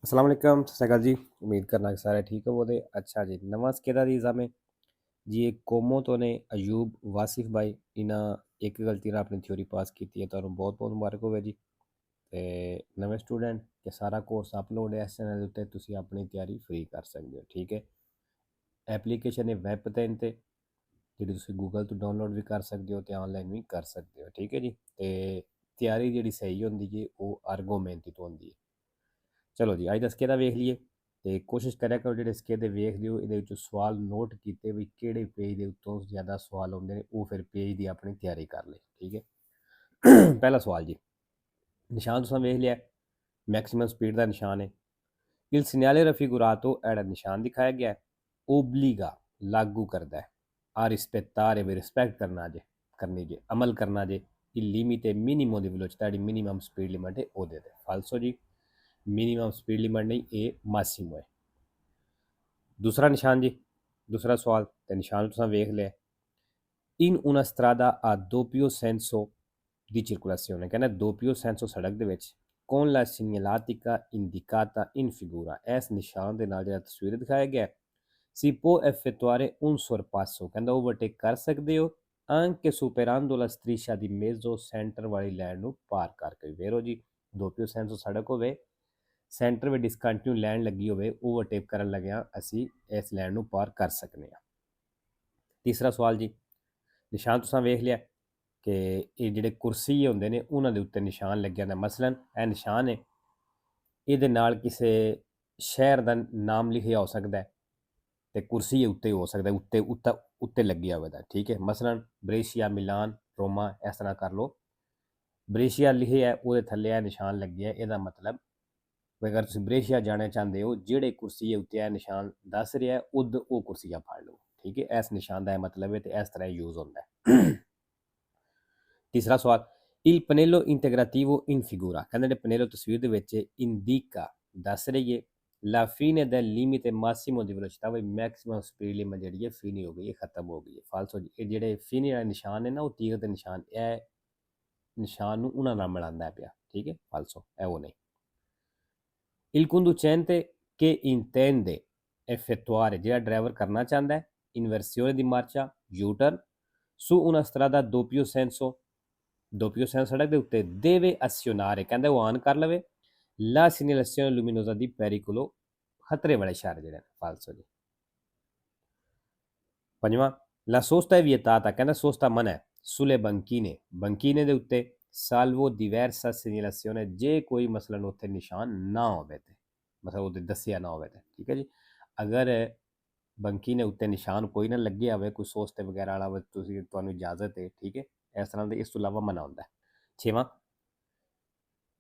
अस्सलाम वालेकुम, सत श्री अकाल जी। उम्मीद करना कि सारे ठीक होवो दे। अच्छा जी, नवां स्केदा दी एग्ज़ाम है जी। एक कोमो तो ने अयूब वासिफ भाई इन्हां एक गलती नाल अपनी थ्योरी पास कीती है। तुहानूं बहुत बहुत मुबारक होवे जी। ते नवें स्टूडेंट के सारा कोर्स अपलोड है इस चैनल उत्ते, तुसीं अपनी तैयारी फ्री कर सकदे हो। ठीक है, एप्लीकेशन है वैब पेन ते जिहड़ी तुसीं गूगल तो डाउनलोड भी कर सकदे हो ते ऑनलाइन भी कर सकदे हो। ठीक है जी। ते तैयारी जिहड़ी सही होंदी जी ओह् अर्गो मेहनती तो होंदी है। चलो जी, अज दा स्केदा वेख लीए ते कोशिश करेआ करो जेह्ड़े स्केदे वेख लिओ इहदे विचों सवाल नोट कीते भी केह्ड़े पेज दे उत्तों ज़्यादा सवाल औंदे ने, ओह् फिर पेज दी अपनी तैयारी कर ले। ठीक है। पहला सवाल जी, निशान तुसां वेख लिया, मैक्सिमम स्पीड का निशान है। Il segnale raffigurato era निशान दिखाया गया है, ओब्लिगा लागू करता है, आ रिस्पेक्टारे वे रिस्पेक्ट करनी जे अमल करना जे il limite minimo di velocità di minimum speed limit है ओह्दे ते फालसो जी। मिनिमम स्पीड लिमिट नहीं, ए मासिमो है। दूसरा निशान जी, दूसरा सवाल तो निशान तुसां वेख लिया, इन una strada a doppio senso di circolazione कहना doppio senso सड़क दे विच con la segnaletica indicata in figura इस निशान दे नाल जेह्ड़ा तस्वीर दिखाया गया है, si può effettuare un sorpasso कहंदा ओवरटेक कर सकदे हो anche superando la striscia di mezzo centre वाली लाइन ਨੂੰ पार करके। वेरो जी, doppio senso सड़क होवे, सेंटर में डिसकंटिन्यू लैन लगी होवे, ओवरटेक करन लग्या असी इस लैन ਨੂੰ पार कर सकने हैं। तीसरा सवाल जी, निशान तुसां वेख लिया कि ये ਜਿਹੜੇ ਕੁਰਸੀ ਹੁੰਦੇ ਨੇ ਉਹਨਾਂ ਦੇ ਉੱਤੇ ਨਿਸ਼ਾਨ ਲੱਗਿਆ ਹੁੰਦਾ। ਮਸਲਨ ਇਹ ਨਿਸ਼ਾਨ ਹੈ, ਇਹਦੇ ਨਾਲ ਕਿਸੇ ਸ਼ਹਿਰ ਦਾ ਨਾਮ ਲਿਖਿਆ ਹੋ ਸਕਦਾ ਹੈ ਤੇ ਕੁਰਸੀ ਉੱਤੇ ਹੋ ਸਕਦਾ, ਉੱਤੇ ਲੱਗਿਆ ਹੋਵੇ ਦਾ। ਠੀਕ ਹੈ, ਮਸਲਨ ਬ੍ਰੇਸ਼ੀਆ, ਮਿਲਾਨ, ਰੋਮਾ, ਇਸ ਤਰ੍ਹਾਂ ਕਰ ਲਓ। ਬ੍ਰੇਸ਼ੀਆ ਲਿਖਿਆ ਹੈ, ਉਹਦੇ ਥੱਲੇ ਇਹ ਨਿਸ਼ਾਨ ਲੱਗਿਆ, ਇਹਦਾ ਮਤਲਬ अगर तुम ब्रेशिया जाना चाहते हो, जेड़े कुर्सी उत्ते निशान दस रहा है उद वो कुर्सियाँ फाड़ लो। ठीक है, इस निशान का मतलब है तो इस तरह यूज होता है। तीसरा सवाल, il pannello integrativo in figura कहते पनेलो तस्वीर के इंडिका दस रही है la fine del limite massimo di velocità, भाई मैक्सिमम स्पीड लिमिट जी है फिनी हो गई है, खत्म हो गई है। फालसो जी, ये जेडे फिनी वाला निशान है ना, वो तीर के निशान ए निशान उन्होंने मिलाता है पाया। ठीक है, फालसो है वो नहीं। Il conducente che intende effettuare ਜਿਹੜਾ ਡਰਾਈਵਰ ਕਰਨਾ ਚਾਹੁੰਦਾ ਹੈ ਇਨਵਰਸੀone di marcia U-turn su una strada doppio senso ਸੜਕ ਦੇ ਉੱਤੇ deve azionare ਕਹਿੰਦਾ ਉਹ ਆਨ ਕਰ ਲਵੇ la segnalazione luminosa di pericolo ਖਤਰੇ ਵਾਲੇ ਇਸ਼ਾਰੇ ਜਿਹੜੇ ਨੇ। ਫਾਲਸੋ ਜੀ। ਪੰਜਵਾਂ, la sosta è vietata ਕਹਿੰਦਾ sosta ਮਨਾ ਹੈ sulle banchine ਦੇ ਉੱਤੇ salvo diversa segnalazione ਜੇ ਕੋਈ ਮਸਲਨ ਉੱਥੇ ਨਿਸ਼ਾਨ ਨਾ ਹੋਵੇ ਤੇ मतलब वो दसिया ना हो। ठीक है जी, अगर बंकी ने उत्ते निशान कोई ना लगे होवे, कोई सोस्ते वगैरह वाला होवे, तुहानूं इजाजत है। ठीक है, इस तरह के इस तो इलावा मना होंदा है। छेवां,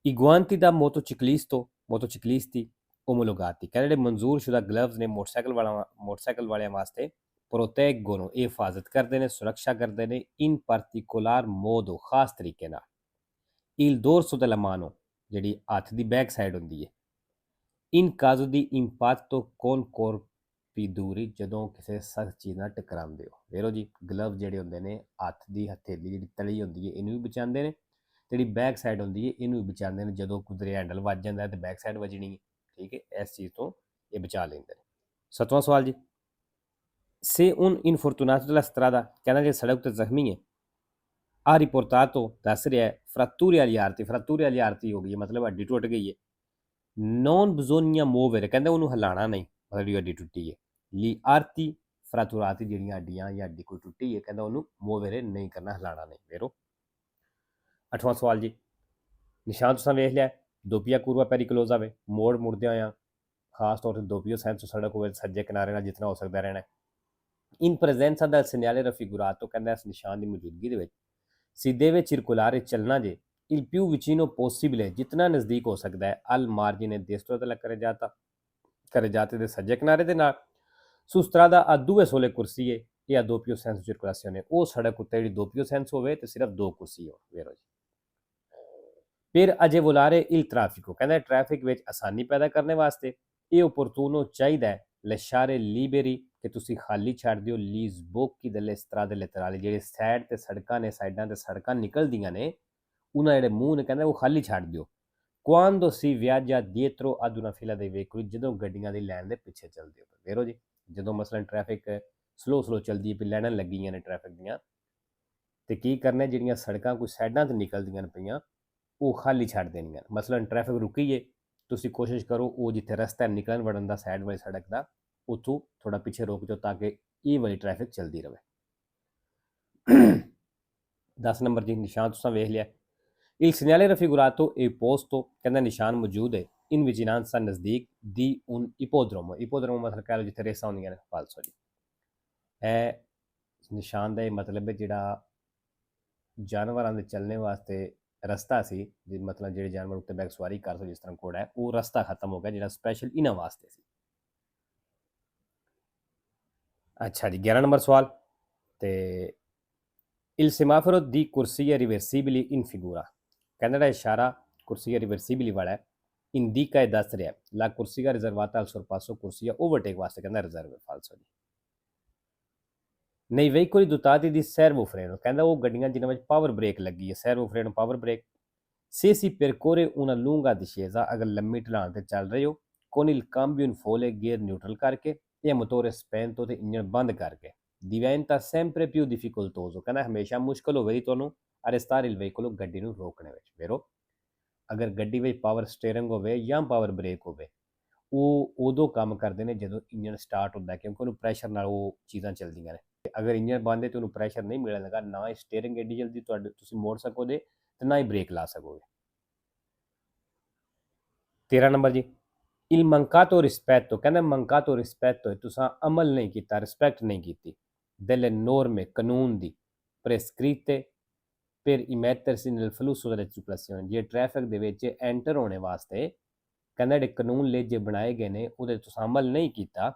i guanti da motociclisti omologati कहते ਜਿਹੜੇ ਮਨਜ਼ੂਰਸ਼ੁਦਾ ਗਲਵਜ਼ ਨੇ ਮੋਟਰਸਾਈਕਲ ਵਾਲਿਆਂ ਵਾਸਤੇ proteggono ਇਹ ਹਿਫਾਜ਼ਤ ਕਰਦੇ ਨੇ, ਸੁਰੱਖਿਆ ਕਰਦੇ ਨੇ in particolar modo ਖਾਸ ਤਰੀਕੇ ਨਾਲ il dorso della mano ਜਿਹੜੀ ਹੱਥ ਦੀ ਬੈਕ ਸਾਈਡ ਹੁੰਦੀ ਹੈ in caso di impatto con corpi duri ਜਦੋਂ ਕਿਸੇ ਸਖਤ ਚੀਜ਼ ਨਾਲ ਟਕਰਾਉਂਦੇ ਹੋ। ਵੇਖੋ ਜੀ, ਗਲਵ ਜਿਹੜੇ ਹੁੰਦੇ ਨੇ ਹੱਥ ਦੀ ਹਥੇਲੀ ਜਿਹੜੀ ਤਲੀ ਹੁੰਦੀ ਹੈ ਇਹਨੂੰ ਵੀ ਬਚਾਉਂਦੇ ਨੇ, ਜਿਹੜੀ ਬੈਕ ਸਾਈਡ ਹੁੰਦੀ ਹੈ ਇਹਨੂੰ ਵੀ ਬਚਾਉਂਦੇ ਨੇ। ਜਦੋਂ ਕੁਦਰੇ ਹੈਂਡਲ ਵੱਜ ਜਾਂਦਾ ਤੇ ਬੈਕ ਸਾਈਡ ਵੱਜਣੀ ਹੈ। ਠੀਕ ਹੈ, ਇਸ ਚੀਜ਼ ਤੋਂ ਇਹ ਬਚਾ ਲੈਂਦੇ ਨੇ। ਸੱਤਵਾਂ ਸਵਾਲ ਜੀ, se un infortunato della strada ਕਹਿੰਦਾ ਜੇ ਸੜਕ ਤੇ ਜ਼ਖਮੀ ਹੈ ਆ ਰਿਪੋਰਟਾto ਦੱਸ ਰਿਹਾ ਹੈ ਫratture agli arti, ਫratture agli arti ਹੋ ਗਈ ਹੈ ਮਤਲਬ ਹੱਡੀ ਟੁੱਟ ਗਈ ਹੈ। non bisogna muovere ਕਹਿੰਦਾ ਉਹਨੂੰ ਹਿਲਾਣਾ ਨਹੀਂ, ਮਤਲਬ ਜਿਹੜੀ ਹੱਡੀ ਟੁੱਟੀ ਹੈ। li arti fratturati ਜਿਹੜੀਆਂ ਹੱਡੀਆਂ ਜਾਂ ਹੱਡੀ ਕੋਈ ਟੁੱਟੀ ਹੈ ਕਹਿੰਦਾ ਉਹਨੂੰ muovere ਨਹੀਂ ਕਰਨਾ, ਹਿਲਾਣਾ ਨਹੀਂ। ਵੇਰੋ। ਅੱਠਵਾਂ ਸਵਾਲ ਜੀ, ਨਿਸ਼ਾਨ ਤੁਸੀਂ ਵੇਖ ਲਿਆ, ਦੋਪੀਆ ਕੂਰਵਾ ਪੈਰੀਕਲੋਜ਼ਾ ਵੇ, ਮੋੜ ਮੁੜਦਿਆਂ ਹੋਇਆਂ ਖਾਸ ਤੌਰ ਤੇ ਦੋਪੀਓ ਸੈਂਸੋ ਸੜਕ ਹੋਵੇ ਸੱਜੇ ਕਿਨਾਰੇ ਨਾਲ ਜਿਤਨਾ ਹੋ ਸਕਦਾ ਰਹਿਣਾ। in presenza del segnale raffigurato ਕਹਿੰਦਾ ਇਸ ਨਿਸ਼ਾਨ ਦੀ ਮੌਜੂਦਗੀ ਦੇ ਵਿੱਚ si deve circolare ਚੱਲਣਾ ਜੇ il più vicino possibile जितना नज़दीक हो सकता है al margine destro della carreggiata ਦੇ ਸੱਜੇ ਕਿਨਾਰੇ ਦੇ ਨਾਲ su strada a due sole corsie e a doppio senso circolazione ਉਹ ਸੜਕ ਉੱਤੇ ਜਿਹੜੀ doppio senso ਹੋਵੇ ਤੇ ਸਿਰਫ ਦੋ ਕੁਰਸੀ ਹੋ। ਵੇਰੋ ਜੀ। ਫਿਰ agevolare il traffico ਕਹਿੰਦਾ ਟ੍ਰੈਫਿਕ ਵਿੱਚ ਆਸਾਨੀ ਪੈਦਾ ਕਰਨ ਵਾਸਤੇ ਇਹ opportuno ਚਾਹੀਦਾ ਹੈ lasciare liberi ਕਿ ਤੁਸੀਂ ਖਾਲੀ ਛੱਡ ਦਿਓ gli sbocchi delle strade laterali ਜਿਹੜੇ ਸਾਈਡ ਤੇ ਸੜਕਾਂ ਨੇ, ਸਾਈਡਾਂ ਤੇ ਸੜਕਾਂ ਨਿਕਲਦੀਆਂ ਨੇ ਉਹਨਾਂ ਜਿਹੜੇ ਮੂੰਹ ਨੇ ਕਹਿੰਦਾ ਉਹ ਖਾਲੀ ਛੱਡ ਦਿਓ quando si viaggia dietro ad una fila dei veicoli, ਜਦੋਂ ਗੱਡੀਆਂ ਦੀ ਲਾਈਨ ਦੇ ਪਿੱਛੇ ਚੱਲਦੇ ਹੋ। ਵੇਖੋ ਜੀ, ਜਦੋਂ ਮਸਲਨ ਟ੍ਰੈਫਿਕ ਸਲੋ ਚੱਲਦੀ ਹੈ, ਲਾਈਨਾਂ ਲੱਗੀਆਂ ਨੇ ਟ੍ਰੈਫਿਕ ਦੀਆਂ, ਤੇ ਕੀ ਕਰਨਾ, ਜਿਹੜੀਆਂ ਸੜਕਾਂ ਕੋਈ ਸਾਈਡਾਂ ਤੇ ਨਿਕਲਦੀਆਂ ਪਈਆਂ ਉਹ ਖਾਲੀ ਛੱਡ ਦੇਣੀਆਂ। ਮਸਲਨ ਟ੍ਰੈਫਿਕ ਰੁਕੀ ਹੈ, ਤੁਸੀਂ ਕੋਸ਼ਿਸ਼ ਕਰੋ ਉਹ ਜਿੱਥੇ ਰਸਤਾ ਨਿਕਲਣ ਵੜਨ ਦਾ ਸਾਈਡ ਵਾਲੀ ਸੜਕ ਦਾ, ਉੱਥੋਂ ਥੋੜਾ ਪਿੱਛੇ ਰੋਕ ਜਾਓ ਤਾਂ ਕਿ ਇਹ ਵਾਲੀ ਟ੍ਰੈਫਿਕ ਚੱਲਦੀ ਰਹੇ। 10 ਨੰਬਰ ਜੀ, ਨਿਸ਼ਾਨ ਤੁਸੀਂ ਵੇਖ ਲਿਆ। Il segnale raffigurato è posto, ਕਹਿੰਦਾ ਨਿਸ਼ਾਨ ਮੌਜੂਦ ਹੈ in vicinanza ਨਜ਼ਦੀਕ ਦੀ un ippodromo। ippodromo ਮਤਲਬ ਕਹਿ ਲਓ ਜਿੱਥੇ ਰੇਸਾਂ ਹੁੰਦੀਆਂ ਨੇ। ਫਾਲਸੋ ਜੀ, ਇਹ ਨਿਸ਼ਾਨ ਦਾ ਇਹ ਮਤਲਬ ਹੈ ਜਿਹੜਾ ਜਾਨਵਰਾਂ ਦੇ ਚੱਲਣੇ ਵਾਸਤੇ ਰਸਤਾ ਸੀ, ਮਤਲਬ ਜਿਹੜੇ ਜਾਨਵਰ ਉੱਤੇ ਬੈਕ ਸਵਾਰੀ ਕਰ ਸਕਦੇ, ਜਿਸ ਤਰ੍ਹਾਂ ਘੋੜਾ ਹੈ, ਉਹ ਰਸਤਾ ਖਤਮ ਹੋ ਗਿਆ ਜਿਹੜਾ ਸਪੈਸ਼ਲ ਇਹਨਾਂ ਵਾਸਤੇ ਸੀ। ਅੱਛਾ ਜੀ, 11 ਨੰਬਰ ਸਵਾਲ। ਤੇ il semaforo di corsia reversibili in figura, ਕਹਿੰਦਾ ਜਿਹੜਾ ਇਸ਼ਾਰਾ ਕੁਰਸੀਆ ਰਿਵਰਸੀਬili ਵਾਲਾ ਹੈ, ਇੰਡੀਕਾ ਦੱਸ ਰਿਹਾ la corsia riservata al sorpasso corsia overtake ਵਾਸਤੇ, ਕਹਿੰਦਾ ਰਿਜ਼ਰਵ ਹੈ। ਫਾਲਸੋ ਜੀ। nei veicoli dotati di servo freno, ਕਹਿੰਦਾ ਉਹ ਗੱਡੀਆਂ ਜਿਨ੍ਹਾਂ ਵਿੱਚ ਪਾਵਰ ਬ੍ਰੇਕ ਲੱਗੀ ਹੈ, servo freno power break. se si percorre una lunga discesa, ਅਗਰ ਲੰਮੀ ਢਲਾਣ ਤੇ ਚੱਲ ਰਹੇ ਹੋ, con il cambio in folle gear neutral ਕਰਕੇ ਜਾਂ ਮੋਟੋਰ spento ਤੇ ਇੰਜਨ ਬੰਦ ਕਰਕੇ, diventa sempre più difficoltoso, ਕਹਿੰਦਾ ਹਮੇਸ਼ਾ ਮੁਸ਼ਕਲ ਹੋਵੇਗੀ ਤੁਹਾਨੂੰ arrestare il veicolo, ਗੱਡੀ ਨੂੰ ਰੋਕਣੇ ਵਿੱਚ। ਵੇਰੋ, ਅਗਰ ਗੱਡੀ ਵਿੱਚ ਪਾਵਰ ਸਟੀਅਰਿੰਗ ਹੋਵੇ ਜਾਂ ਪਾਵਰ ਬ੍ਰੇਕ ਹੋਵੇ, ਉਹ ਉਦੋਂ ਕੰਮ ਕਰਦੇ ਨੇ ਜਦੋਂ ਇੰਜਨ ਸਟਾਰਟ ਹੁੰਦਾ, ਕਿਉਂਕਿ ਉਹਨੂੰ ਪ੍ਰੈਸ਼ਰ ਨਾਲ ਉਹ ਚੀਜ਼ਾਂ ਚੱਲਦੀਆਂ ਨੇ। ਅਗਰ ਇੰਜਨ ਬੰਦ ਹੈ ਤੇ ਉਹਨੂੰ ਪ੍ਰੈਸ਼ਰ ਨਹੀਂ ਮਿਲੇਗਾ, ਨਾ ਹੀ ਸਟੀਅਰਿੰਗ ਐਡੀ ਜਲਦੀ ਤੁਸੀਂ ਮੋੜ ਸਕੋਗੇ ਤੇ ਨਾ ਹੀ ਬ੍ਰੇਕ ਲਾ ਸਕੋਗੇ। 13 ਨੰਬਰ ਜੀ, il mancato rispetto, ਕਹਿੰਦਾ mancato rispetto ਤੁਸੀਂ ਅਮਲ ਨਹੀਂ ਕੀਤਾ, ਰਿਸਪੈਕਟ ਨਹੀਂ ਕੀਤੀ delle norme ਕਾਨੂੰਨ ਦੀ prescritte per immettersi nel flusso delle circolazioni, ਜੇ ਟ੍ਰੈਫਿਕ ਦੇ ਵਿੱਚ ਐਂਟਰ ਹੋਣੇ ਵਾਸਤੇ ਕਹਿੰਦਾ ਜਿਹੜੇ ਕਾਨੂੰਨ ਲੇਜੇ ਬਣਾਏ ਗਏ ਨੇ ਉਹਦੇ ਤੁਸੀਂ ਅਮਲ ਨਹੀਂ ਕੀਤਾ।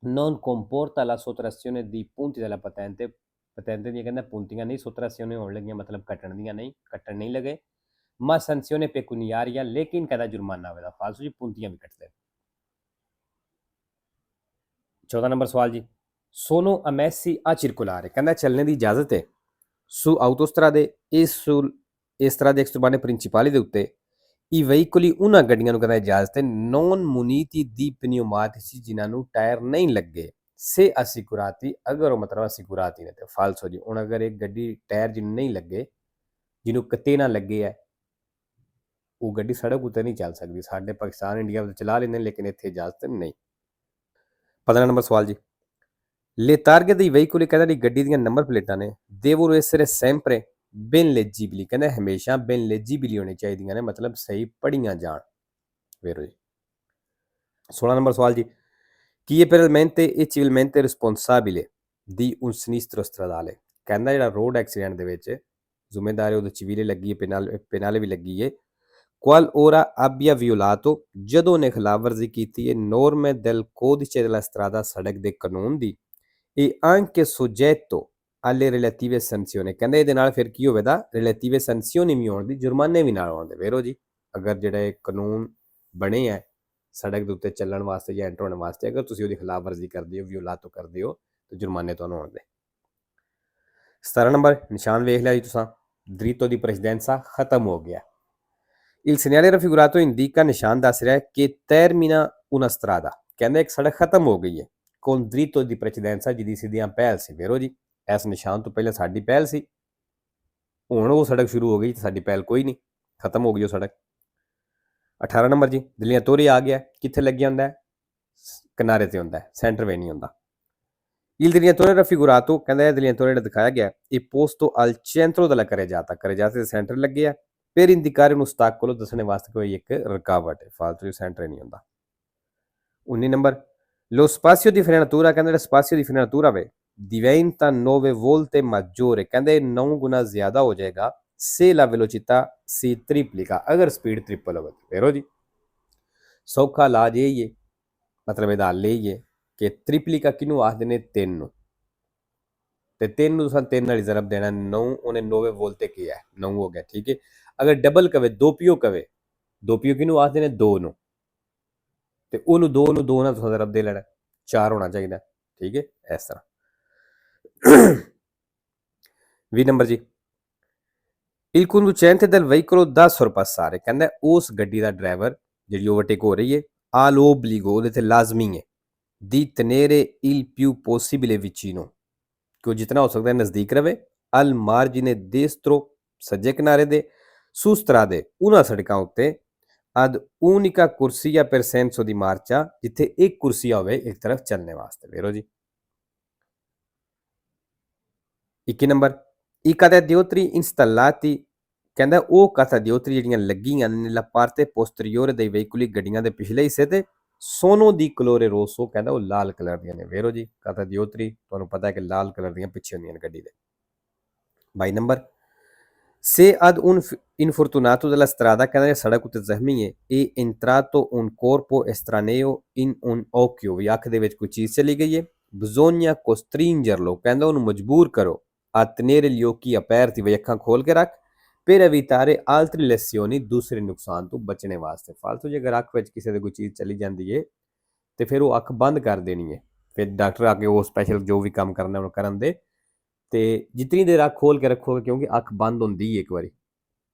non comporta la sottrazione di punti della patente, patente ਦੀਆਂ ਕਹਿੰਦਾ puntiਆਂ ਨਹੀਂ sottrazione ਹੋਣ ਲੱਗੀਆਂ, ਮਤਲਬ ਕੱਟਣ ਦੀਆਂ ਨਹੀਂ, ਕੱਟਣ ਨਹੀਂ ਲੱਗੇ। ma sanzione pecuniaria, ਲੇਕਿਨ ਕਹਿੰਦਾ ਜੁਰਮਾਨਾ ਹੋਵੇਗਾ। ਫਾਲਸੂ ਜੀ, puntiਆਂ ਵੀ ਕੱਟਦੇ। 14 ਨੰਬਰ ਸਵਾਲ ਜੀ, sono ammessi a circolare, ਕਹਿੰਦਾ ਚੱਲਣੇ ਦੀ ਇਜਾਜ਼ਤ ਹੈ su autostrade e su strade extraurbaine principali ਦੇ ਉੱਤੇ i veicoli, ਉਹਨਾਂ ਗੱਡੀਆਂ ਨੂੰ ਕਹਿੰਦਾ ਇਜਾਜ਼ਤ ਹੈ non muniti di pneumatici, ਜਿਨ੍ਹਾਂ ਨੂੰ ਟਾਇਰ ਨਹੀਂ ਲੱਗੇ, se assicurati, ਅਗਰ ਉਹ ਮਤਲਬ assicurati ਨੇ ਤੇ। ਫਾਲਸੋ ਜੀ, ਹੁਣ ਅਗਰ ਇੱਕ ਗੱਡੀ ਟਾਇਰ ਜਿਹਨੂੰ ਨਹੀਂ ਲੱਗੇ, ਜਿਹਨੂੰ ਕੱਤੇ ਨਾ ਲੱਗੇ ਹੈ, ਉਹ ਗੱਡੀ ਸੜਕ ਉੱਤੇ ਨਹੀਂ ਚੱਲ ਸਕਦੀ। ਸਾਡੇ ਪਾਕਿਸਤਾਨ ਇੰਡੀਆ ਵਿੱਚ ਚਲਾ ਲੈਂਦੇ ਨੇ, ਲੇਕਿਨ ਇੱਥੇ ਇਜਾਜ਼ਤ ਨਹੀਂ। 15 ਨੰਬਰ ਸਵਾਲ ਜੀ, le targhe dei veicoli, ਕਹਿੰਦਾ ਜਿਹੜੀ ਗੱਡੀ ਦੀਆਂ ਨੰਬਰ ਪਲੇਟਾਂ ਨੇ devono essere sempre ben leggibili, ਕਹਿੰਦਾ ਹਮੇਸ਼ਾ ben leggibili ਹੋਣੀ ਚਾਹੀਦੀਆਂ ਨੇ, ਮਤਲਬ ਸਹੀ ਪੜ੍ਹੀਆਂ ਜਾਣ। ਵੇਰੋ ਜੀ। 16 ਨੰਬਰ ਸਵਾਲ ਜੀ, chi è penalmente e civilmente responsabile di un sinistro stradale, ਕਹਿੰਦਾ ਜਿਹੜਾ ਰੋਡ ਐਕਸੀਡੈਂਟ ਦੇ ਵਿੱਚ ਜ਼ਿੰਮੇਦਾਰ ਹੈ ਉਹਦੇ civiਲੇ ਲੱਗੀ ਹੈ, penale ਵੀ ਲੱਗੀ ਹੈ। qual ora abbia violato, ਜਦੋਂ ਉਹਨੇ ਖਿਲਾਫਵਰਜ਼ੀ ਕੀਤੀ ਹੈ norme del codice della strada, ਸੜਕ ਦੇ ਕਾਨੂੰਨ ਦੀ, e anche soggetto alle relative sanzioni, ਕਹਿੰਦੇ ਇਹਦੇ ਨਾਲ ਫਿਰ ਕੀ ਹੋਵੇਗਾ, relative sanzioni ਵੀ ਹੋਣ ਦੀ, ਜੁਰਮਾਨੇ ਵੀ ਨਾਲ ਹੋਣ ਦੇ। ਵੇਰੋ ਜੀ, ਅਗਰ ਜਿਹੜੇ ਕਾਨੂੰਨ ਬਣੇ ਹੈ ਸੜਕ ਦੇ ਉੱਤੇ ਚੱਲਣ ਵਾਸਤੇ ਜਾਂ ਐਂਟਰ ਹੋਣ ਵਾਸਤੇ, ਅਗਰ ਤੁਸੀਂ ਉਹਦੀ ਖਿਲਾਫਵਰਜ਼ੀ ਕਰਦੇ ਹੋ, ਵਿਓਲਾਤੋ ਕਰਦੇ ਹੋ, ਤਾਂ ਜੁਰਮਾਨੇ ਤੁਹਾਨੂੰ ਹੋਣਗੇ। 17 ਨੰਬਰ ਨਿਸ਼ਾਨ ਵੇਖ ਲਿਆ ਜੀ ਤੁਸੀਂ, dritto di precedenza ਖਤਮ ਹੋ ਗਿਆ। il segnale raffigurato indica, ਨਿਸ਼ਾਨ ਦੱਸ ਰਿਹਾ ਕਿ termina una strada, ਕਹਿੰਦਾ ਇੱਕ ਸੜਕ ਖਤਮ ਹੋ ਗਈ ਹੈ con dritto di precedenza, ਜਿਹਦੀ ਸਿੱਧੀਆਂ ਪਹਿਲ ਸੀ। ਵੇਰੋ ਜੀ, ਇਸ ਨਿਸ਼ਾਨ ਤੋਂ ਪਹਿਲਾਂ ਸਾਡੀ ਪਹਿਲ ਸੀ, ਹੁਣ ਉਹ ਸੜਕ ਸ਼ੁਰੂ ਹੋ ਗਈ ਤੇ ਸਾਡੀ ਪਹਿਲ ਕੋਈ ਨਹੀਂ, ਖਤਮ ਹੋ ਗਈ ਉਹ ਸੜਕ। 18 ਨੰਬਰ ਜੀ, ਦਿੱਲੀਆਂ ਤੋਰੇ ਆ ਗਿਆ, ਕਿੱਥੇ ਲੱਗਿਆ ਹੁੰਦਾ, ਕਿਨਾਰੇ ਤੇ ਹੁੰਦਾ, ਸੈਂਟਰ ਵੇ ਨਹੀਂ ਹੁੰਦਾ। il direttore raffigurato, ਕਹਿੰਦਾ ਇਹ ਦਿੱਲੀਆਂ ਤੋਰੇ ਜਿਹੜਾ ਦਿਖਾਇਆ ਗਿਆ, ਇਹ posto al centro della carreggiata, carreggiata ਦੇ ਸੈਂਟਰ ਲੱਗਿਆ per indicare uno ostacolo, ਦੱਸਣੇ ਵਾਸਤੇ ਕੋਈ ਇੱਕ ਰੁਕਾਵਟ ਹੈ। ਫਾਲਤੂ ਸੈਂਟਰ ਨਹੀਂ ਹੁੰਦਾ। 19 number, lo spazio di frenatura, ਕਹਿੰਦਾ ਜਿਹੜਾ spazio di frenatura ਵੇ diventa 9 volte maggiore, ਕਹਿੰਦੇ 9 ਗੁਣਾ ਜ਼ਿਆਦਾ ਹੋ ਜਾਏਗਾ se la velocità si triplica, ਅਗਰ ਸਪੀਡ ਟ੍ਰਿਪਲ ਹੋਵੇ। ਵੇਰੋ ਜੀ, ਸੌਖਾ ਇਲਾਜ ਇਹ ਹੀ ਹੈ, ਮਤਲਬ ਇਹਦਾ ਹੱਲ ਇਹ ਹੀ ਹੈ ਕਿ ਤ੍ਰਿਪਲਿਕਾ ਕਿਹਨੂੰ ਆਖਦੇ ਨੇ, 3 ਨੂੰ, ਤੇ 3 ਨੂੰ ਸਾਨੂੰ 3 ਨਾਲ ਜ਼ਰਬ ਦੇਣਾ, 9 ਉਹਨੇ 9 ਵੋਲਟ ਤੇ ਕੀ ਹੈ, 9 ਹੋ ਗਿਆ। ਠੀਕ ਹੈ, ਅਗਰ ਡਬਲ ਕਵੇ, 2 ਪੀਓ ਕਵੇ, 2 ਪੀਓ ਕਿਹਨੂੰ ਆਖਦੇ ਨੇ, 2 ਨੂੰ, ਤੇ ਉਹਨੂੰ 2 ਨੂੰ 2 ਨਾਲ ਤੁਸੀਂ ਜ਼ਰਬ ਦੇ ਲੈਣਾ, 4 ਹੋਣਾ ਚਾਹੀਦਾ। ਠੀਕ ਹੈ, ਇਸ ਤਰ੍ਹਾਂ। 20 ਨੰਬਰ ਜੀ, Il conducente del veicolo da sorpassare, ਕਹਿੰਦਾ ਉਸ ਗੱਡੀ ਦਾ ਡਰਾਈਵਰ ਜਿਹੜੀ ਓਵਰਟੇਕ ਹੋ ਰਹੀ ਹੈ ha l'obbligo, ਉਹਦੇ ਤੇ ਲਾਜ਼ਮੀ ਹੈ di tenere il più possibile vicino, ਕਿ ਉਹ ਜਿਤਨਾ ਹੋ ਸਕਦਾ ਹੈ ਨਜ਼ਦੀਕ ਰਵੇ al margine destro, ਸੱਜੇ ਕਿਨਾਰੇ ਦੇ su strade, ਉਹਨਾਂ ਸੜਕਾਂ ਉੱਤੇ ad unica corsia per senso di marcia, ਜਿੱਥੇ ਇੱਕ ਕੁਰਸੀਆ ਹੋਵੇ ਇੱਕ ਤਰਫ ਚੱਲਣੇ ਵਾਸਤੇ। ਵੇਰੋ ਜੀ 21 ਨੰਬਰ i cadendiotri installati, ਕਹਿੰਦਾ ਉਹ cadendiotri ਜਿਹੜੀਆਂ ਲੱਗੀਆਂ ਨੇ nella parte posteriore dei veicoli, ਗੱਡੀਆਂ ਦੇ ਪਿਛਲੇ ਹਿੱਸੇ ਤੇ sono di colore rosso, ਕਹਿੰਦਾ ਉਹ ਲਾਲ ਕਲਰ ਦੀਆਂ ਨੇ। ਵੇਰੋ ਜੀ cadendiotri ਤੁਹਾਨੂੰ ਪਤਾ ਹੈ ਕਿ ਲਾਲ ਕਲਰ ਦੀਆਂ ਪਿੱਛੇ ਹੁੰਦੀਆਂ ਨੇ ਗੱਡੀ ਦੇ। 22 number se ad un infortunato della strada, ਕਹਿੰਦਾ ਸੜਕ ਉੱਤੇ ਜ਼ਖਮੀ ਹੈ e entrato un corpo estraneo in un occhio, ਵੀ ਅੱਖ ਦੇ ਵਿੱਚ ਕੋਈ ਚੀਜ਼ ਚਲੀ ਗਈ ਹੈ bisogna costringerlo, ਕਹਿੰਦਾ ਉਹਨੂੰ ਮਜਬੂਰ ਕਰੋ a tenere gli occhi aperti, ਵੀ ਅੱਖਾਂ ਖੋਲ ਕੇ ਰੱਖ per evitare altre lesioni, ਦੂਸਰੇ ਨੁਕਸਾਨ ਤੋਂ ਬਚਣੇ ਵਾਸਤੇ। ਫਾਲਤੂ ਜੇ ਅਗਰ ਅੱਖ ਵਿੱਚ ਕਿਸੇ ਦੇ ਕੋਈ ਚੀਜ਼ ਚਲੀ ਜਾਂਦੀ ਹੈ ਤੇ ਫਿਰ ਉਹ ਅੱਖ ਬੰਦ ਕਰ ਦੇਣੀ ਹੈ, ਫਿਰ ਡਾਕਟਰ ਆ ਕੇ ਉਹ ਸਪੈਸ਼ਲ ਜੋ ਵੀ ਕੰਮ ਕਰਨਾ ਉਹਨੂੰ ਕਰਨ ਦੇ ਤੇ ਜਿਤਨੀ ਦੇਰ ਅੱਖ ਖੋਲ ਕੇ ਰੱਖੋਗੇ, ਕਿਉਂਕਿ ਅੱਖ ਬੰਦ ਹੁੰਦੀ ਹੈ ਇੱਕ ਵਾਰੀ,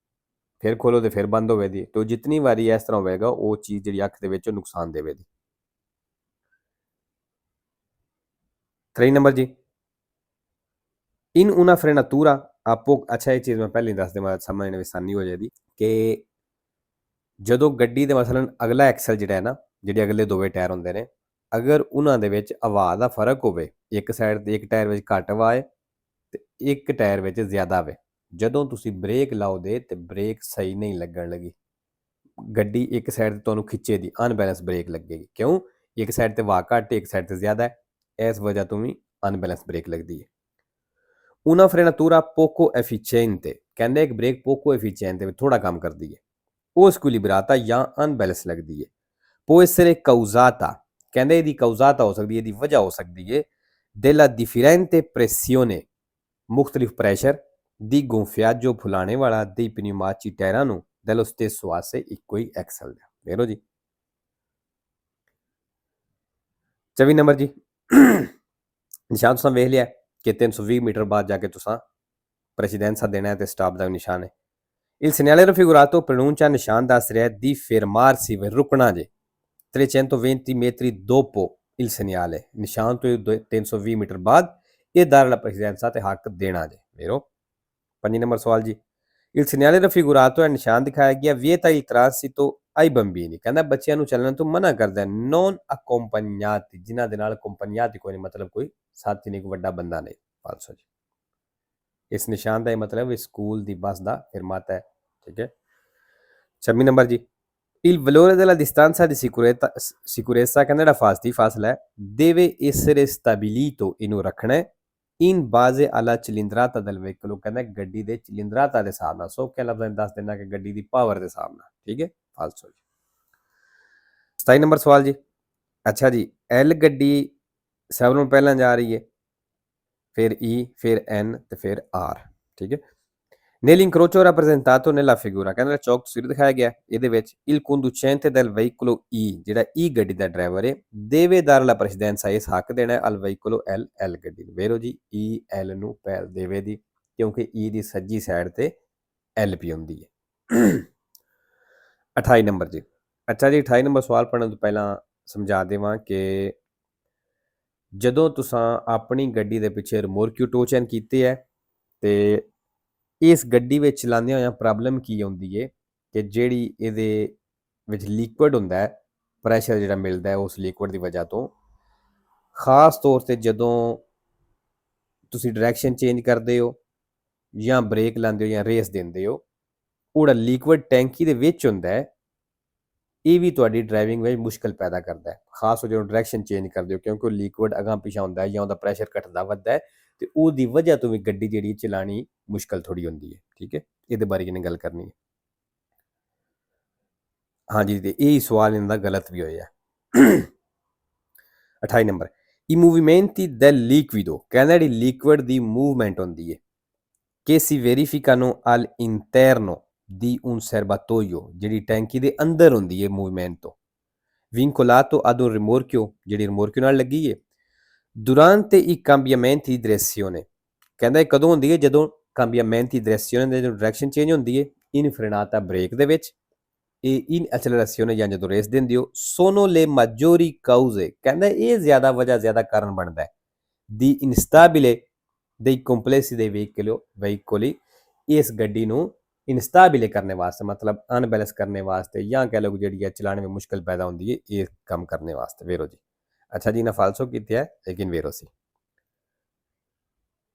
ਫਿਰ ਖੋਲੋ ਤੇ ਫਿਰ ਬੰਦ ਹੋਵੇਗੀ, ਤੇ ਜਿਤਨੀ ਵਾਰੀ ਇਸ ਤਰ੍ਹਾਂ ਹੋਵੇਗਾ ਉਹ ਚੀਜ਼ ਜਿਹੜੀ ਅੱਖ ਦੇ ਵਿੱਚ ਨੁਕਸਾਨ ਦੇਵੇਗੀ। 3 ਨੰਬਰ ਜੀ in una frenatura ਆਪੋ, ਅੱਛਾ ਇਹ ਚੀਜ਼ ਮੈਂ ਪਹਿਲਾਂ ਹੀ ਦੱਸ ਦੇਵਾਂ ਸਮਝਣੇ ਵਿੱਚ ਆਸਾਨੀ ਹੋ ਜਾਏਗੀ ਕਿ ਜਦੋਂ ਗੱਡੀ ਦੇ ਮਸਲਨ ਅਗਲਾ ਐਕਸਲ ਜਿਹੜਾ ਹੈ ਨਾ, ਜਿਹੜੇ ਅਗਲੇ ਦੋਵੇਂ ਟਾਇਰ ਹੁੰਦੇ ਨੇ, ਅਗਰ ਉਹਨਾਂ ਦੇ ਵਿੱਚ ਹਵਾ ਦਾ ਫਰਕ ਹੋਵੇ, ਇੱਕ ਸਾਈਡ ਤੇ ਇੱਕ ਟਾਇਰ ਵਿੱਚ ਘੱਟ ਹਵਾ ਹੈ ਤੇ ਇੱਕ ਟਾਇਰ ਵਿੱਚ ਜ਼ਿਆਦਾ ਹੋਵੇ, ਜਦੋਂ ਤੁਸੀਂ ਬ੍ਰੇਕ ਲਾਓਗੇ ਤੇ ਬ੍ਰੇਕ ਸਹੀ ਨਹੀਂ ਲੱਗਣ ਲੱਗੀ, ਗੱਡੀ ਇੱਕ ਸਾਈਡ ਤੇ ਤੁਹਾਨੂੰ ਖਿੱਚੇ ਦੀ ਅਨਬੈਲੈਂਸ ਬ੍ਰੇਕ ਲੱਗੇਗੀ। ਕਿਉਂ? ਇੱਕ ਸਾਈਡ ਤੇ ਹਵਾ ਘੱਟ, ਇੱਕ ਸਾਈਡ ਤੇ ਜ਼ਿਆਦਾ ਹੈ, ਇਸ ਵਜ੍ਹਾ ਤੋਂ ਵੀ ਅਨਬੈਲੈਂਸ ਬ੍ਰੇਕ ਲੱਗਦੀ ਹੈ। una frenatura poco efficiente, ਕਹਿੰਦੇ ਇੱਕ ਬ੍ਰੇਕ poco efficiente ਵਿੱਚ ਥੋੜਾ ਕੰਮ ਕਰਦੀ ਹੈ, ਉਹ squilibrata ਜਾਂ ਅਨਬੈਲੈਂਸ ਲੱਗਦੀ ਹੈ। può essere causata, ਕਹਿੰਦੇ ਇਹਦੀ causata ਹੋ ਸਕਦੀ ਹੈ, ਇਹਦੀ ਵਜ੍ਹਾ ਹੋ ਸਕਦੀ ਹੈ della differente pressione, ਮੁxtਲਿਫ ਪ੍ਰੈਸ਼ਰ di gonfiaggio, ਫੁਲਾਣੇ ਵਾਲਾ dei pneumatici, ਟਾਇਰਾਂ ਨੂੰ dello stesso asse, ਇੱਕੋ ਹੀ ਐਕਸਲ ਦਾ। ਵੇਰੋ ਜੀ 24 ਨੰਬਰ ਜੀ ਨਿਸ਼ਾਨ ਤੁਸੀਂ ਵੇਖ ਲਿਆ ਕਿ 320 ਮੀਟਰ ਬਾਅਦ ਜਾ ਕੇ ਤੁਸੀਂ ਪ੍ਰੈਸੀਡੈਂਸਾ ਦੇਣਾ ਹੈ ਤੇ ਸਟਾਪ ਦਾ ਨਿਸ਼ਾਨ ਹੈ। Il segnale raffigurato pronuncia ਨਿਸ਼ਾਨ ਦੱਸ ਰਿਹਾ di fermarsi, ਰੁਕਣਾ ਜੇ 320 metri dopo il segnale, ਨਿਸ਼ਾਨ ਤੋਂ 320 ਮੀਟਰ ਬਾਅਦ ਇਹ ਦਾਰਲਾ ਪ੍ਰੈਸੀਡੈਂਸਾ ਤੇ ਹੱਕ ਦੇਣਾ ਜੇ। ਵੇਰੋ 5 ਨੰਬਰ ਸਵਾਲ ਜੀ il segnale raffigurato ਹੈ ਨਿਸ਼ਾਨ ਦਿਖਾਇਆ ਗਿਆ vieta il transito ai bambini, ਕਹਿੰਦਾ ਬੱਚਿਆਂ ਨੂੰ ਚੱਲਣ ਤੋਂ ਮਨਾ ਕਰਦਾ non accompagnati, ਜਿਨ੍ਹਾਂ ਦੇ ਨਾਲ accompagnati ਕੋਈ ਨਹੀਂ, ਮਤਲਬ ਕੋਈ ਸਾਥੀ ਨਹੀਂ, ਕੋਈ ਵੱਡਾ ਬੰਦਾ ਨਹੀਂ। ਫਾਲਸੋ ਜੀ ਇਸ ਨਿਸ਼ਾਨ ਦਾ ਇਹ ਮਤਲਬ ਸਕੂਲ ਦੀ ਬੱਸ ਦਾ ਫਿਰਮਾਤਾ ਹੈ। ਠੀਕ ਹੈ 26 ਨੰਬਰ ਜੀ il valore della distanza di sicurezza, ਕਹਿੰਦਾ ਜਿਹੜਾ ਫਾਸਲਾ ਹੈ deve essere stabilito, ਇਹਨੂੰ ਰੱਖਣਾ ਹੈ in base alla cilindrata del veicolo, ਕਹਿੰਦਾ ਗੱਡੀ ਦੇ ਚਿਲਿੰਦਰਾਤਾ ਦੇ ਹਿਸਾਬ ਨਾਲ, ਸੌਖੇ ਲਫ਼ਜ਼ਾਂ ਵਿੱਚ ਦੱਸ ਦੇਣਾ ਕਿ ਗੱਡੀ ਦੀ ਪਾਵਰ ਦੇ ਹਿਸਾਬ ਨਾਲ। ਠੀਕ ਹੈ ਫਾਲਸੋ ਜੀ 27 ਨੰਬਰ ਸਵਾਲ ਜੀ ਅੱਛਾ ਜੀ ਐਲ ਗੱਡੀ ਸਭ ਨੂੰ ਪਹਿਲਾਂ ਜਾ ਰਹੀ ਹੈ, ਫਿਰ E, ਫਿਰ N ਤੇ ਫਿਰ R। ਠੀਕ ਹੈ nell'incrocio rappresentato nella figura, ਕਹਿੰਦਾ ਚੌਕ ਤਸਵੀਰ ਦਿਖਾਇਆ ਗਿਆ ਇਹਦੇ ਵਿੱਚ il conducente del veicolo E, ਜਿਹੜਾ E ਗੱਡੀ ਦਾ ਡਰਾਈਵਰ ਹੈ deve dare la precedenza, ਇਸ ਹੱਕ ਦੇਣਾ al veicolo L, L ਗੱਡੀ ਨੂੰ। ਵੇਰੋ ਜੀ E L ਨੂੰ ਪਹਿਲ ਦੇਵੇ ਦੀ, ਕਿਉਂਕਿ E ਦੀ ਸੱਜੀ ਸਾਈਡ ਤੇ L ਪੀ ਹੁੰਦੀ ਹੈ। 28 ਨੰਬਰ ਜੀ ਅੱਛਾ ਜੀ 28 ਨੰਬਰ ਸਵਾਲ ਪੜ੍ਹਨ ਤੋਂ ਪਹਿਲਾਂ ਸਮਝਾ ਦੇਵਾਂ ਕਿ ਜਦੋਂ ਤੁਸੀਂ ਆਪਣੀ ਗੱਡੀ ਦੇ ਪਿੱਛੇ ਰਿਮੋਰਕਿਊ ਟੋ ਚੈਨ ਕੀਤੇ ਹੈ ਤੇ ਇਸ ਗੱਡੀ ਵਿੱਚ ਚਲਾਉਂਦੇ ਹੋਇਆ ਪ੍ਰੋਬਲਮ ਕੀ ਆਉਂਦੀ ਹੈ ਕਿ ਜਿਹੜੀ ਇਹਦੇ ਵਿੱਚ ਲਿਕੁਇਡ ਹੁੰਦਾ ਹੈ, ਪ੍ਰੈਸ਼ਰ ਜਿਹੜਾ ਮਿਲਦਾ ਹੈ ਉਸ ਲਿਕੁਇਡ ਦੀ ਵਜ੍ਹਾ ਤੋਂ, ਖਾਸ ਤੌਰ 'ਤੇ ਜਦੋਂ ਤੁਸੀਂ ਡਾਇਰੈਕਸ਼ਨ ਚੇਂਜ ਕਰਦੇ ਹੋ ਜਾਂ ਬ੍ਰੇਕ ਲਾਉਂਦੇ ਹੋ ਜਾਂ ਰੇਸ ਦਿੰਦੇ ਹੋ, ਉਹ ਜਿਹੜਾ ਲਿਕੁਇਡ ਟੈਂਕੀ ਦੇ ਵਿੱਚ ਹੁੰਦਾ ਹੈ ਇਹ ਵੀ ਤੁਹਾਡੀ ਡਰਾਈਵਿੰਗ ਵਿੱਚ ਮੁਸ਼ਕਲ ਪੈਦਾ ਕਰਦਾ ਹੈ, ਖਾਸ ਹੋ ਜਦੋਂ ਡਾਇਰੈਕਸ਼ਨ ਚੇਂਜ ਕਰਦੇ ਹੋ, ਕਿਉਂਕਿ ਉਹ ਲਿਕੁਇਡ ਅਗਾਂਹ ਪਿਛਾਂ ਹੁੰਦਾ ਹੈ ਜਾਂ ਉਹਦਾ ਪ੍ਰੈਸ਼ਰ ਘਟਦਾ ਵੱਧਦਾ ਹੈ ਤੇ ਉਹਦੀ ਵਜ੍ਹਾ ਤੋਂ ਵੀ ਗੱਡੀ ਜਿਹੜੀ ਚਲਾਉਣੀ ਮੁਸ਼ਕਲ ਥੋੜੀ ਹੁੰਦੀ ਹੈ। ਠੀਕ ਹੈ ਇਹਦੇ ਬਾਰੇ ਜਿਹਨੇ ਗੱਲ ਕਰਨੀ ਹੈ। ਹਾਂਜੀ ਤੇ ਇਹ ਸਵਾਲ ਇਹਨਾਂ ਦਾ ਗਲਤ ਵੀ ਹੋਇਆ। 28 number i movimenti del liquido, ਕਹਿੰਦਾ ਜਿਹੜੀ ਲਿਕੁਇਡ ਦੀ ਮੂਵਮੈਂਟ ਹੁੰਦੀ ਹੈ che si verificano all'interno di un serbatoio, ਜਿਹੜੀ ਟੈਂਕੀ ਦੇ ਅੰਦਰ ਹੁੰਦੀ ਹੈ ਮੂਵਮੈਂਟ ਤੋਂ, vincolato ad un rimorchio, ਜਿਹੜੀ ਰਿਮੋਰਕਿਓ ਨਾਲ ਲੱਗੀ ਹੈ durante i cambiamenti di direzione, ਕਹਿੰਦਾ ਇਹ ਕਦੋਂ ਹੁੰਦੀ ਹੈ ਜਦੋਂ cambiamenti di direzione ਦੇ ਜਦੋਂ ਡਾਇਰੈਕਸ਼ਨ ਚੇਂਜ ਹੁੰਦੀ ਹੈ, in frenata ਬ੍ਰੇਕ ਦੇ ਵਿੱਚ, ਇਹ in accelerazione ਜਾਂ ਜਦੋਂ ਰੇਸ ਦਿੰਦੇ ਹੋ, sono le maggiori cause, ਕਹਿੰਦਾ ਇਹ ਜ਼ਿਆਦਾ ਵਜ੍ਹਾ ਜ਼ਿਆਦਾ ਕਾਰਨ ਬਣਦਾ ਹੈ, di instabile dei complessi dei veicoli, ਇਸ ਗੱਡੀ ਨੂੰ ਇਨਸਟੇਬਲ ਕਰਨੇ ਵਾਸਤੇ, ਮਤਲਬ ਅਨਬੈਲੈਂਸ ਕਰਨੇ ਵਾਸਤੇ, ਜਾਂ ਕਹਿ ਲਓ ਜਿਹੜੀ ਹੈ ਚਲਾਉਣ ਵਿੱਚ ਮੁਸ਼ਕਲ ਪੈਦਾ ਹੁੰਦੀ ਹੈ, ਇਹ ਕੰਮ ਕਰਨੇ ਵਾਸਤੇ। ਵੇਰੋ ਜੀ, ਅੱਛਾ ਜੀ, ਨਾ ਫਾਲਸੋ ਕੀਤੇ ਹੈ ਲੇਕਿਨ ਵੇਰੋ ਸੀ।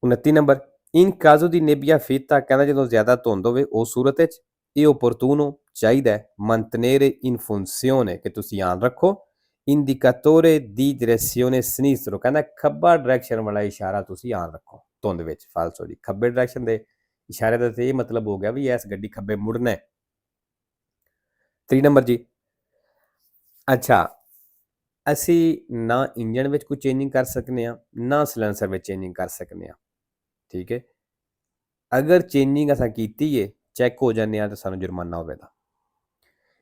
29 ਨੰਬਰ, ਇਨ ਕਾਜ਼ੋ ਦੀ ਨੇਬੀਆ ਫੀਤਾ, ਕਹਿੰਦਾ ਜਦੋਂ ਜ਼ਿਆਦਾ ਧੁੰਦ ਹੋਵੇ ਉਸ ਸੂਰਤ ਵਿੱਚ ਇਹ ਓਪਰਤੂਨੋ ਚਾਹੀਦਾ ਹੈ mantenere in funzione, ਕਿ ਤੁਸੀਂ ਯਾਦ ਰੱਖੋ indicatore di direzione sinistro, ਕਹਿੰਦਾ ਖੱਬਾ ਡਾਇਰੈਕਸ਼ਨ ਵਾਲਾ ਇਸ਼ਾਰਾ ਤੁਸੀਂ ਯਾਦ ਰੱਖੋ ਧੁੰਦ ਵਿੱਚ। ਫਾਲਸੋ ਜੀ, ਖੱਬੇ ਡਾਇਰੈਕਸ਼ਨ ਦੇ ਇਸ਼ਾਰੇ ਦਾ ਤੇ ਇਹ ਮਤਲਬ ਹੋ ਗਿਆ ਵੀ ਇਸ ਗੱਡੀ ਖੱਬੇ ਮੁੜਨਾ ਹੈ। 3 ਨੰਬਰ ਜੀ, ਅੱਛਾ ਅਸੀਂ ਨਾ ਇੰਜਣ ਵਿੱਚ ਕੋਈ ਚੇਂਜਿੰਗ ਕਰ ਸਕਦੇ ਹਾਂ, ਨਾ ਸਲੈਂਸਰ ਵਿੱਚ ਚੇਂਜਿੰਗ ਕਰ ਸਕਦੇ ਹਾਂ, ਠੀਕ ਹੈ। ਅਗਰ ਚੇਂਜਿੰਗ ਅਸਾਂ ਕੀਤੀ ਹੈ, ਚੈੱਕ ਹੋ ਜਾਂਦੇ ਹਾਂ ਤਾਂ ਸਾਨੂੰ ਜੁਰਮਾਨਾ ਹੋਵੇਗਾ।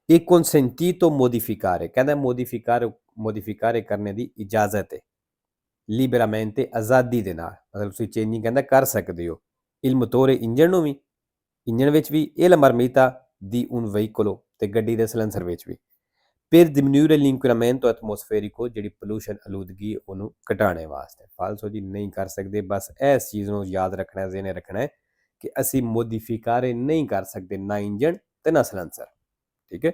ਇਹ consentito modificare, ਕਹਿੰਦਾ ਮੋਡੀਫਿਕਾਰੇ ਕਰਨੇ ਦੀ ਇਜਾਜ਼ਤ ਹੈ, liberamente, ਆਜ਼ਾਦੀ ਦੇ ਨਾਲ, ਮਤਲਬ ਤੁਸੀਂ ਚੇਂਜਿੰਗ ਕਹਿੰਦਾ ਕਰ ਸਕਦੇ ਹੋ। il motore, ਇੰਜਣ ਨੂੰ ਵੀ, ਇੰਜਣ ਵਿੱਚ ਵੀ, e la marmita di un veicolo, ਤੇ ਗੱਡੀ ਦੇ ਸਲੈਂਸਰ ਵਿੱਚ ਵੀ, per diminuire l'inquinamento atmosferico, ਜਿਹੜੀ ਪੋਲੂਸ਼ਨ ਆਲੂਦਗੀ ਉਹਨੂੰ ਘਟਾਉਣੇ ਵਾਸਤੇ। ਫਾਲਸੋ ਜੀ, ਨਹੀਂ ਕਰ ਸਕਦੇ। ਬਸ ਇਸ ਚੀਜ਼ ਨੂੰ ਯਾਦ ਰੱਖਣਾ, ਜ਼ਿਹਨੇ ਰੱਖਣਾ ਹੈ ਕਿ ਅਸੀਂ ਮੋਡੀਫਿਕਾਰੇ ਨਹੀਂ ਕਰ ਸਕਦੇ, ਨਾ ਇੰਜਣ ਤੇ ਨਾ ਸਲੈਂਸਰ, ਠੀਕ ਹੈ।